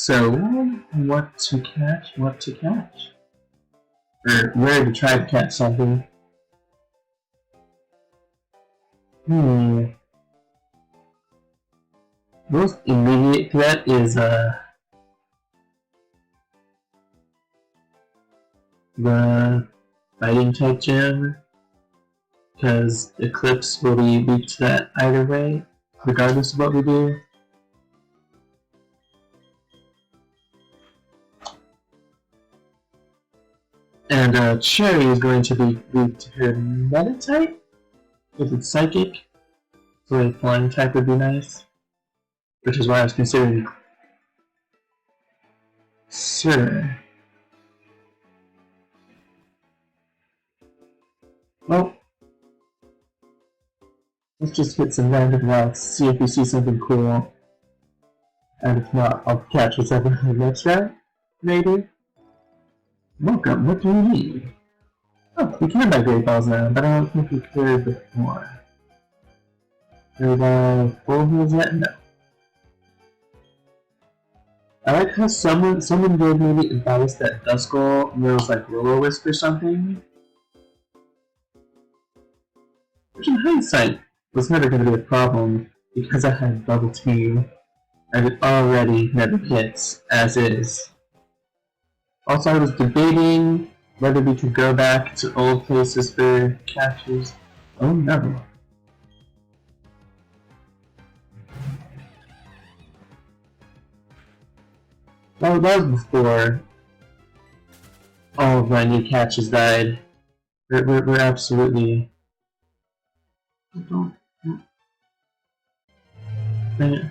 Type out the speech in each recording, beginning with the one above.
So, what to catch? What to catch? Or where to try to catch something? Most immediate threat is the fighting type gym, because Eclipse will be weak to that either way, regardless of what we do. And Cherry is going to be weak to her Meta type, if it's Psychic, so a flying type would be nice, which is why I was considering Sir. Well, let's just hit some random routes, see if we see something cool. And if not, I'll catch whatever in the next round, maybe? Welcome, what do you need? Oh, we can buy Great Balls now, but I don't think we could before. Can we buy full heals yet? No. I like how someone gave me the advice that Duskull knows like Will-O-Wisp or something. Which in hindsight was never going to be a problem because I had Bubble Team and it already never hits as is. Also, I was debating whether we could go back to old places for catches. Oh no. Well, that was before all of my new catches died. We're absolutely... And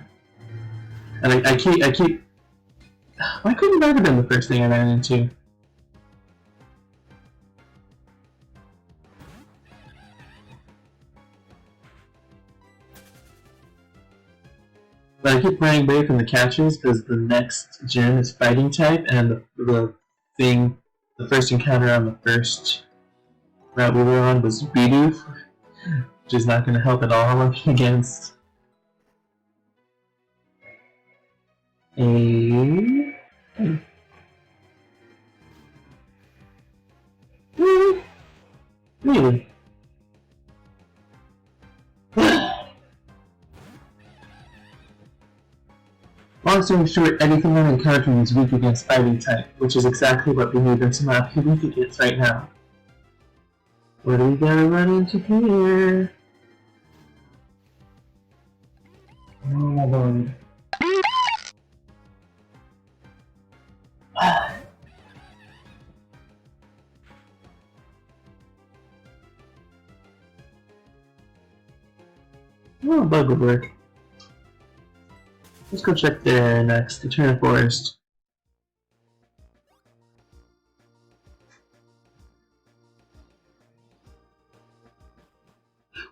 I keep... Why couldn't that have been the first thing I ran into? But I keep running away from the catches because the next gym is fighting type, and the first encounter on the first route we were on was Bidoof, which is not going to help at all against a... Really? Long story short, anything I'm encountering is weak against fighting type, which is exactly what we need them to not be weak against right now. What are we gonna run into here? Oh my lord. Oh, bug would work. Let's go check there next, Eternal Forest.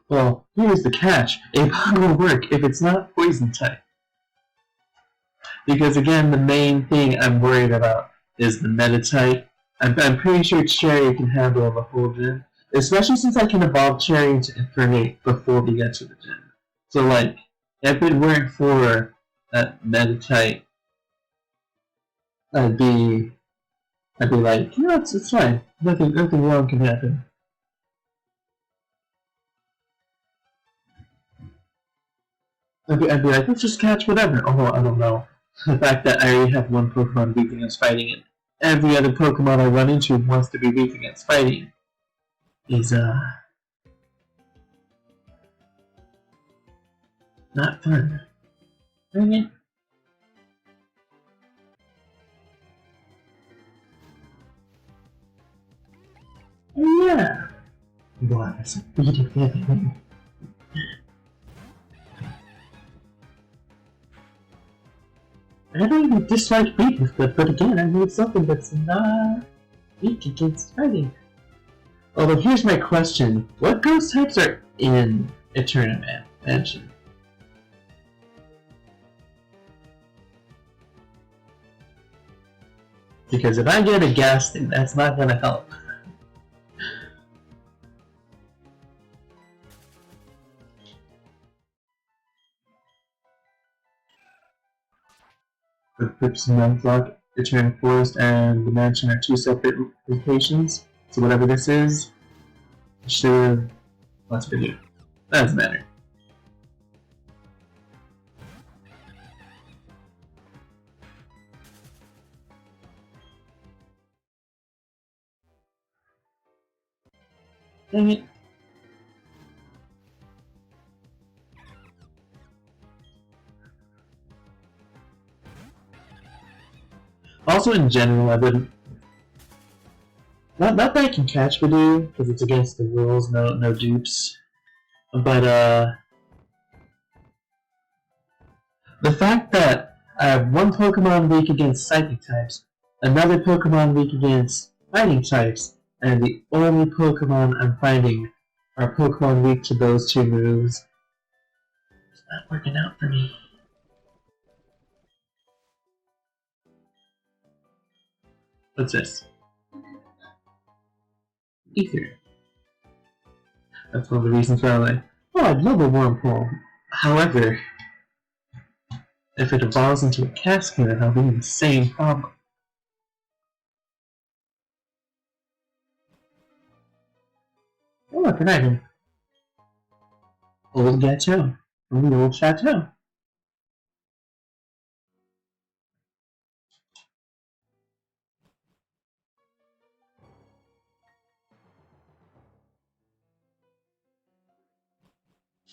Well, here's the catch. A bug will work if it's not poison type. Because again, the main thing I'm worried about is the meta type. I'm pretty sure Cherry can handle the whole gym. Especially since I can evolve Cherry into Infernape before we get to the gym. So like, if it weren't for that meta type, I'd be like, you know, it's fine. Nothing wrong can happen. I'd be like, let's just catch whatever. Oh, I don't know. The fact that I already have one Pokemon weak against fighting and every other Pokemon I run into wants to be weak against fighting is, not fun. Dang it. Oh yeah! Wow, that's a beautiful thing. I don't even dislike weakness, but again, I need something that's not weak against fighting. Although here's my question, what ghost types are in Eternal Mansion? Because if I get a Gaston, that's not gonna help. For the purpose of PMLocke, Eternal Forest and the mansion are two separate locations, so whatever this is, I should. Let's video. That doesn't matter. Dang it. Also, in general, I wouldn't. Not that I can catch Badoo, because it's against the rules, no dupes. But, the fact that I have one Pokemon weak against Psychic types, another Pokemon weak against Fighting types, and the only Pokemon I'm finding are Pokemon weak to those two moves. It's not working out for me. What's this? Ether. That's one of the reasons why I'm like, oh, I'd love a Wormhole. However, if it evolves into a Cascade, I'll be in the same problem. Oh, look, an item. Old Gateau. From the old Chateau.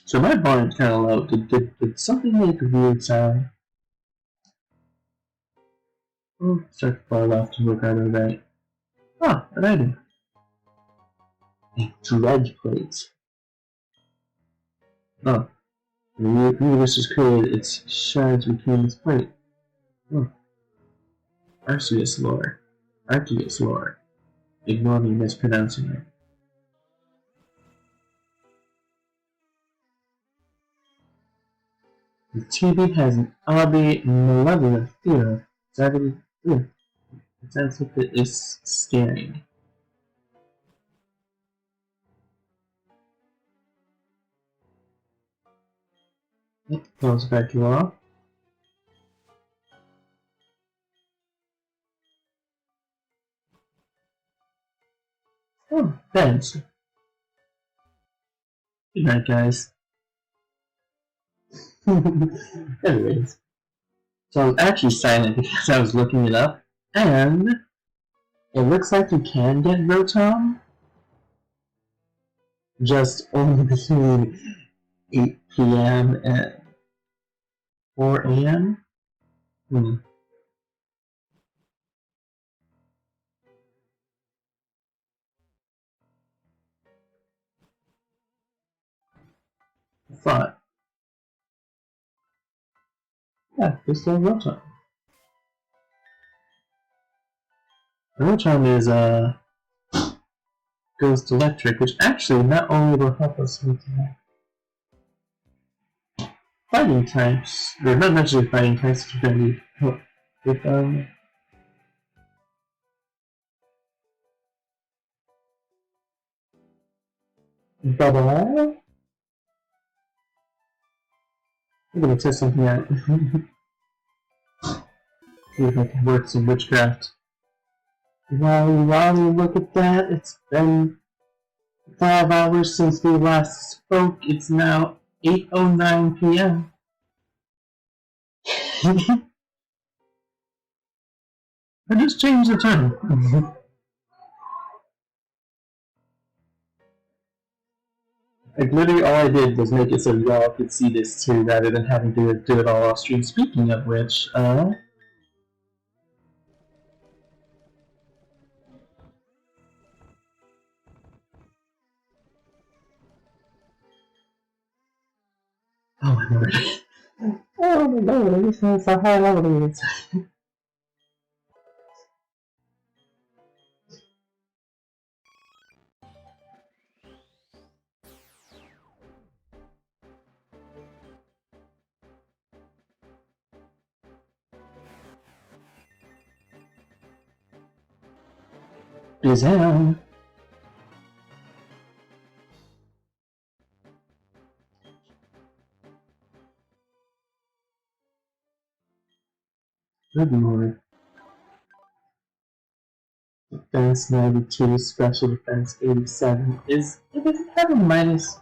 So my volume's kind of low. Did something make a weird sound? Oh, start far left and look right or right. Ah, an item. A dredge plate. Oh, the universe is created. Its shards became this plate. Oh, Arceus lore. Arceus lore. Ignore me mispronouncing it. The TV has an oddly malevolent feel. It's as if it is staring. It goes back to off. Oh, thanks. Good night, guys. Anyways, so I was actually silent because I was looking it up, and it looks like you can get Rotom, just only between 8 p.m. and 4 a.m. I thought, yeah, there's still Rotom. Rotom is goes to electric, which actually not only will help us with fighting types, or not necessarily fighting types, which are going to help with bubble. I'm gonna test something out. See if I can work some witchcraft. Wow, look at that. It's been 5 hours since we last spoke. It's now 8:09 p.m. I just changed the time. Like, literally all I did was make it so y'all could see this too, rather than having to do it all off stream. Speaking of which, oh my lord. Oh my lord, this is so high level. Bizarre. Good lord. Defense 92, special defense 87. Does it have a minus?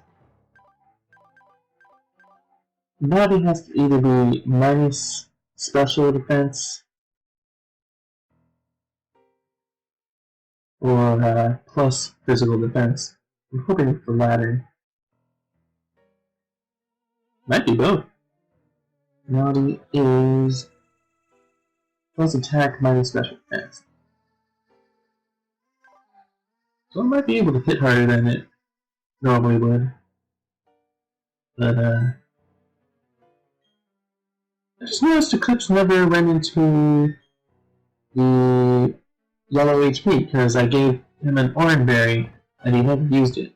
Body has to either be minus special defense or plus physical defense. I'm hoping for the latter. Might be both. Naughty is plus attack minus special defense. So I might be able to hit harder than it normally would. But I just noticed Eclipse never went into the yellow HP because I gave him an orange berry and he never used it.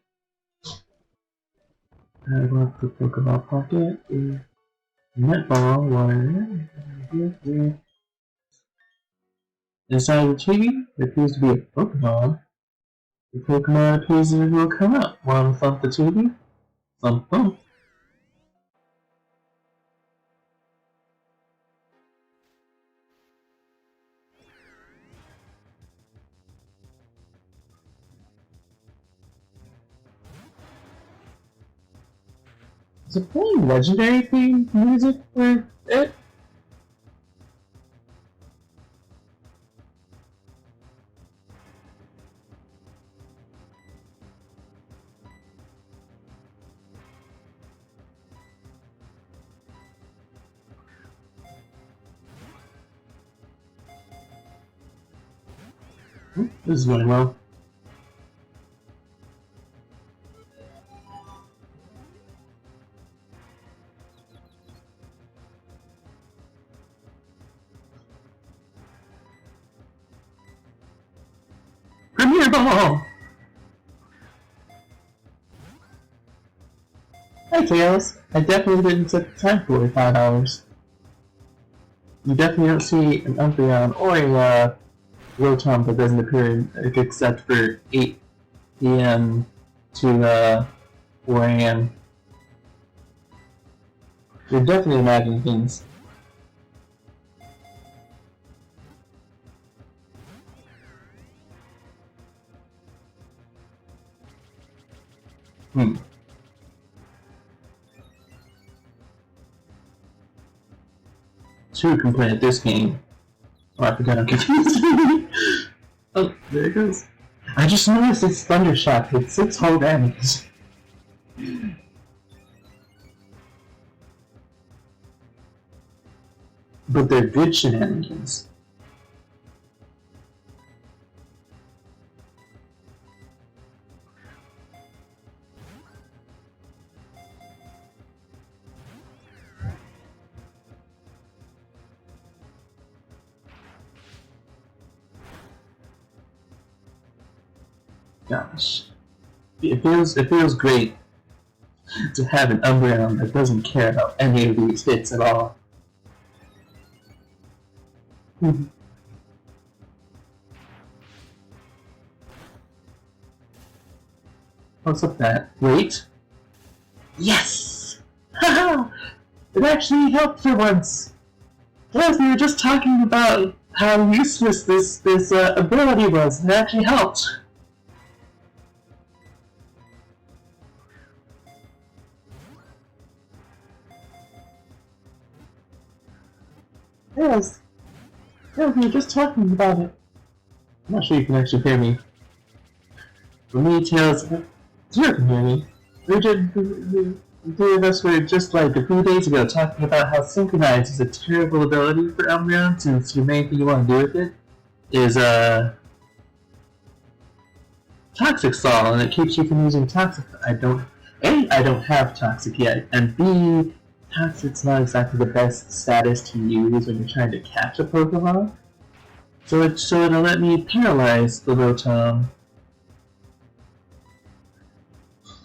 I want the Pokeball Pocket is Netball Water. Inside the TV, there appears to be a Pokemon. The Pokemon appears to will come up. Want to thump the TV? Thump thump. Is it playing legendary theme music for it? This is going well. Premier Ball! Hi Tails! I definitely didn't set the time for 5 hours. You definitely don't see an Umbreon or a Rotom that doesn't appear except for 8 PM to 4 AM. You're definitely imagining things. Two can play at this game. Oh, I forgot I'm confused. Oh, there it goes. I just noticed it's Thunder Shock. It's 6 whole damage. But they're good shenanigans. Gosh. It feels great to have an Umbreon that doesn't care about any of these hits at all. What's up that? Wait. Yes! Haha! It actually helped for once! Yes, we were just talking about how useless this ability was. It actually helped. Yes. Yeah, we were just talking about it. I'm not sure you can actually hear me. For me, Tails, Zero can hear me. The three of us were just like a few days ago talking about how Synchronize is a terrible ability for Umbreon since your main thing you want to do with it is Toxic Stall, and it keeps you from using Toxic. I don't have Toxic yet, and B, Toxic's not exactly the best status to use when you're trying to catch a Pokemon. So it'll let me paralyze the Rotom.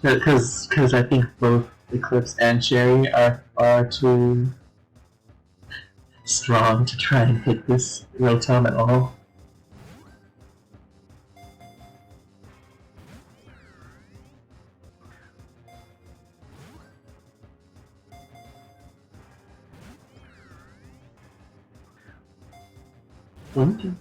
Because I think both Eclipse and Cherry are too strong to try and hit this Rotom at all. Okay.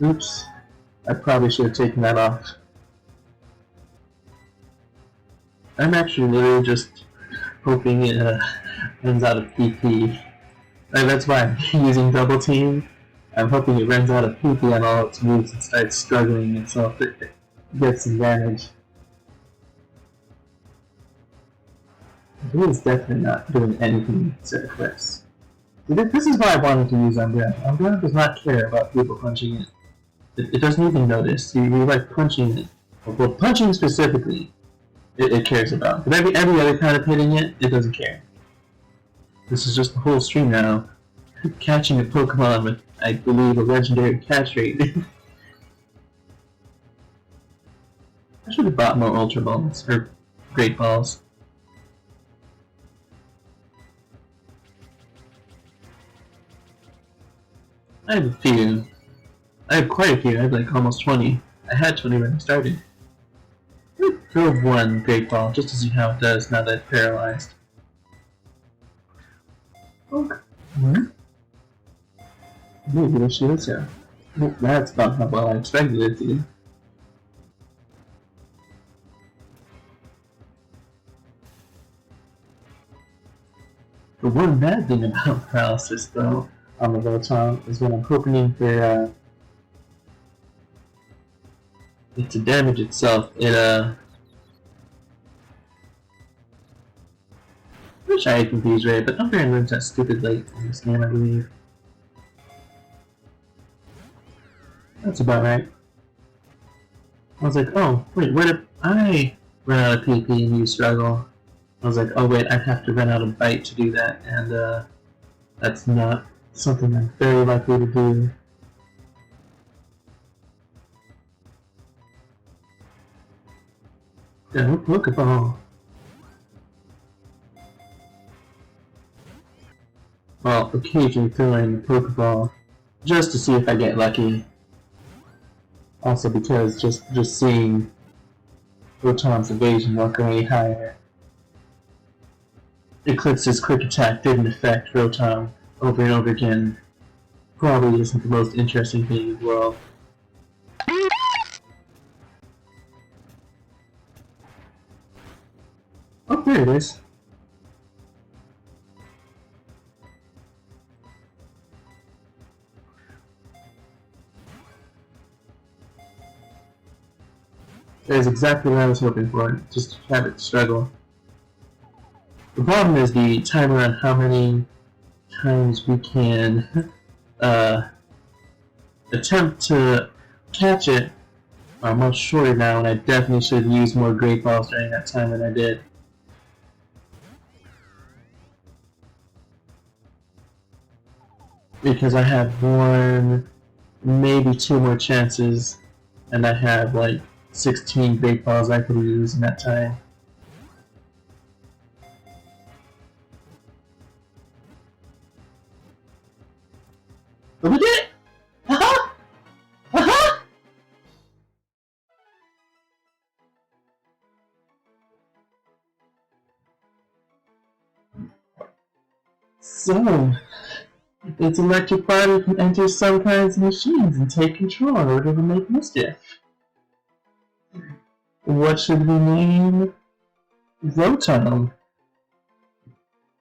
Oops. I probably should have taken that off. I'm actually literally just hoping it runs out of PP. That's why I'm using double team. I'm hoping it runs out of PP on all its moves and starts struggling itself. It gets some damage. It is definitely not doing anything to Eclipse. This is why I wanted to use Umbrella. Umbrella does not care about people punching it. It doesn't even notice. You like punching it. Well, punching specifically, it cares about. But every other kind of hitting it, it doesn't care. This is just the whole stream now. Catching a Pokemon with, I believe, a legendary catch rate. I should have bought more Ultra Balls, or Great Balls. I have a few. I have quite a few. I have like almost 20. I had 20 when I started. I drove one Great Ball just to see how it does now that it's paralyzed. Okay. Maybe it shoots ya. That's about how well I expected it to do. The one bad thing about paralysis, though, on the Rotom is when I'm hoping for it to damage itself. I wish I had confused Ray, but Umbreon runs that stupid late in this game, I believe. That's about right. I was like, oh, wait, where did I run out of PP and you struggle? I was like, oh wait, I have to run out of Bite to do that, and that's not something I'm very likely to do. Go Pokeball! Well, occasionally throwing the Pokeball just to see if I get lucky. Also because just seeing Rotom's evasion work way higher. Eclipse's quick attack didn't affect Rotom over and over again. Probably isn't the most interesting thing in the world. Oh, there it is. That is exactly what I was hoping for, just to have it struggle. The problem is the timer on how many times we can attempt to catch it are much shorter now, and I definitely should have used more Great Balls during that time than I did. Because I have one, maybe two more chances, and I have like 16 Great Balls I could use in that time. But we did it! Haha! Haha! So, its electric body can enter some kinds of machines and take control in order to make mischief. What should we name Rotom?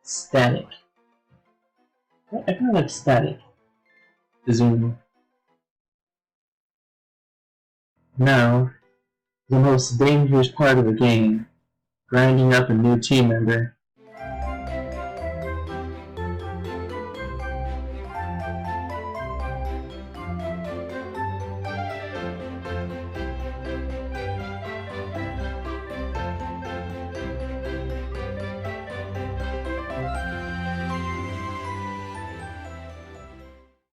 Static. I kind of like Static. Zoom. Now, the most dangerous part of the game, grinding up a new team member.